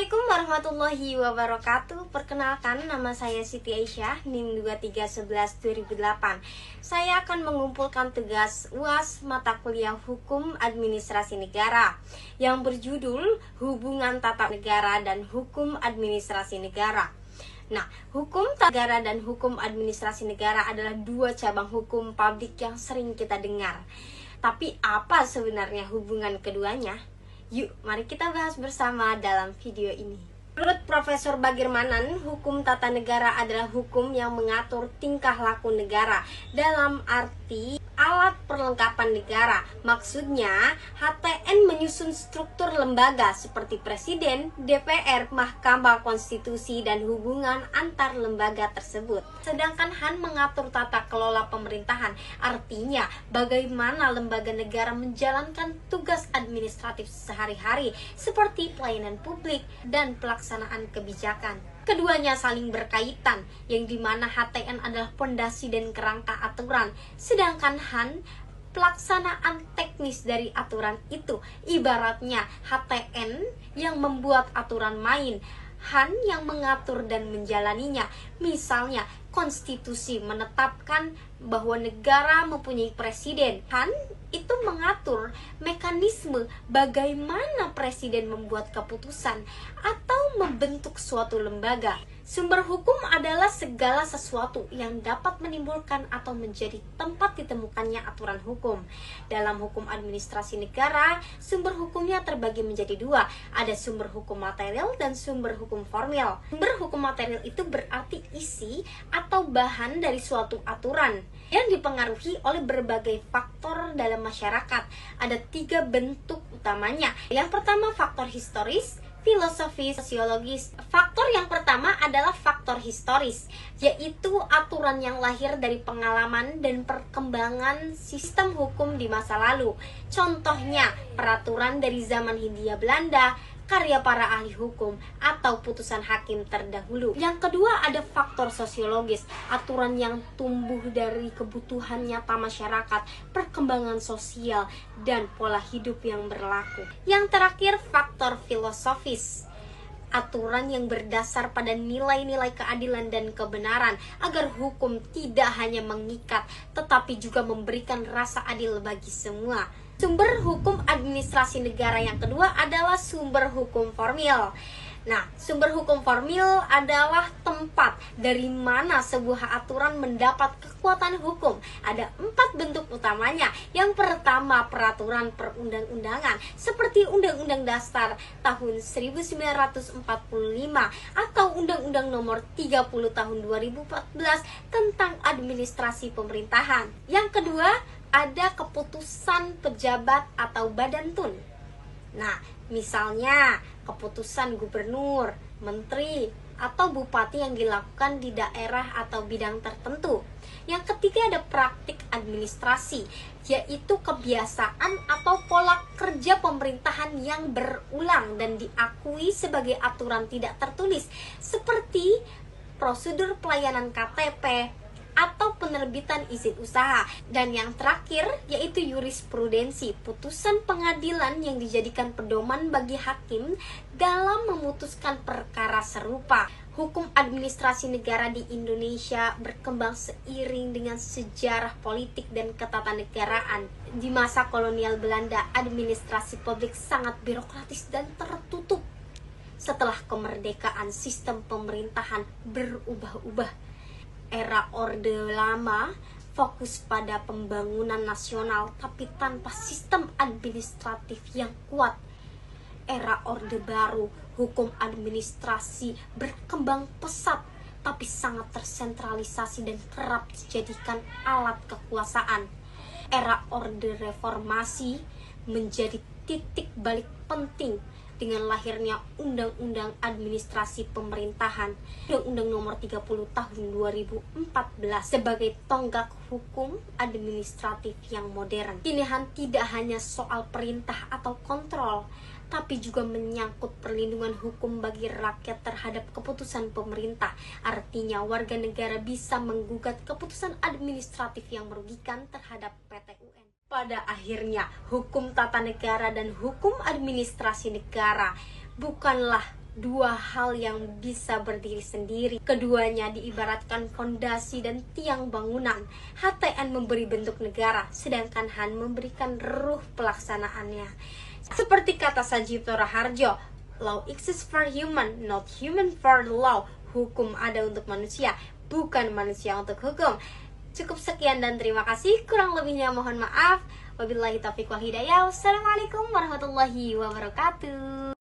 Assalamualaikum warahmatullahi wabarakatuh. Perkenalkan, nama saya Siti Aisyah, NIM 2311-2008. Saya akan mengumpulkan tugas UAS mata kuliah Hukum Administrasi Negara yang berjudul Hubungan Tata Negara dan Hukum Administrasi Negara. Nah, hukum tata negara dan hukum administrasi negara adalah dua cabang hukum publik yang sering kita dengar. Tapi apa sebenarnya hubungan keduanya? Yuk, mari kita bahas bersama dalam video ini. Menurut Profesor Bagirmanan, hukum tata negara adalah hukum yang mengatur tingkah laku negara dalam arti alat perlengkapan negara. Maksudnya, HTN menyusun struktur lembaga seperti Presiden, DPR, Mahkamah Konstitusi, dan hubungan antar lembaga tersebut. Sedangkan HAN mengatur tata kelola pemerintahan, artinya bagaimana lembaga negara menjalankan tugas administratif sehari-hari seperti pelayanan publik dan pelaksanaan kebijakan. Keduanya saling berkaitan, yang dimana HTN adalah pondasi dan kerangka aturan, sedangkan HAN pelaksanaan teknis dari aturan itu. Ibaratnya HTN yang membuat aturan main, HAN yang mengatur dan menjalaninya. Misalnya, konstitusi menetapkan bahwa negara mempunyai presiden. HAN itu mengatur mekanisme bagaimana presiden membuat keputusan atau membentuk suatu lembaga. Sumber hukum adalah segala sesuatu yang dapat menimbulkan atau menjadi tempat ditemukannya aturan hukum. Dalam hukum administrasi negara, sumber hukumnya terbagi menjadi dua. Ada sumber hukum material dan sumber hukum formil. Sumber hukum material itu berarti isi atau bahan dari suatu aturan yang dipengaruhi oleh berbagai faktor dalam masyarakat. Ada tiga bentuk utamanya. Yang pertama, faktor historis, filosofis, sosiologis. Faktor yang pertama adalah faktor historis, yaitu aturan yang lahir dari pengalaman dan perkembangan sistem hukum di masa lalu. Contohnya, peraturan dari zaman Hindia Belanda, karya para ahli hukum, atau putusan hakim terdahulu. Yang kedua ada faktor sosiologis, aturan yang tumbuh dari kebutuhan nyata masyarakat, perkembangan sosial, dan pola hidup yang berlaku. Yang terakhir faktor filosofis, aturan yang berdasar pada nilai-nilai keadilan dan kebenaran, agar hukum tidak hanya mengikat, tetapi juga memberikan rasa adil bagi semua. Sumber hukum administrasi negara yang kedua adalah sumber hukum formil. Nah, sumber hukum formil adalah tempat dari mana sebuah aturan mendapat kekuatan hukum. Ada 4 bentuk utamanya. Yang pertama, peraturan perundang-undangan seperti Undang-Undang Dasar tahun 1945 atau Undang-Undang Nomor 30 tahun 2014 tentang administrasi pemerintahan. Yang kedua, ada keputusan pejabat atau badan tun. Nah, misalnya keputusan gubernur, menteri, atau bupati yang dilakukan di daerah atau bidang tertentu. Yang ketiga ada praktik administrasi, yaitu kebiasaan atau pola kerja pemerintahan yang berulang dan diakui sebagai aturan tidak tertulis, seperti prosedur pelayanan KTP atau penerbitan izin usaha. Dan yang terakhir yaitu jurisprudensi, putusan pengadilan yang dijadikan pedoman bagi hakim dalam memutuskan perkara serupa. Hukum administrasi negara di Indonesia berkembang seiring dengan sejarah politik dan ketatanegaraan. Di masa kolonial Belanda, administrasi publik sangat birokratis dan tertutup. Setelah kemerdekaan, sistem pemerintahan berubah-ubah. Era Orde Lama fokus pada pembangunan nasional tapi tanpa sistem administratif yang kuat. Era Orde Baru, hukum administrasi berkembang pesat tapi sangat tersentralisasi dan kerap dijadikan alat kekuasaan. Era Orde Reformasi menjadi titik balik penting dengan lahirnya Undang-Undang Administrasi Pemerintahan, Undang-Undang Nomor 30 Tahun 2014 sebagai tonggak hukum administratif yang modern. Pilihan tidak hanya soal perintah atau kontrol, tapi juga menyangkut perlindungan hukum bagi rakyat terhadap keputusan pemerintah. Artinya warga negara bisa menggugat keputusan administratif yang merugikan terhadap PT UN. Pada akhirnya, hukum tata negara dan hukum administrasi negara bukanlah dua hal yang bisa berdiri sendiri. Keduanya diibaratkan fondasi dan tiang bangunan. HTN memberi bentuk negara, sedangkan Han memberikan ruh pelaksanaannya. Seperti kata Sajito Raharjo, law exists for human, not human for the law. Hukum ada untuk manusia, bukan manusia untuk hukum. Cukup sekian dan terima kasih. Kurang lebihnya mohon maaf. Wabillahi taufiq wal hidayah. Wassalamualaikum warahmatullahi wabarakatuh.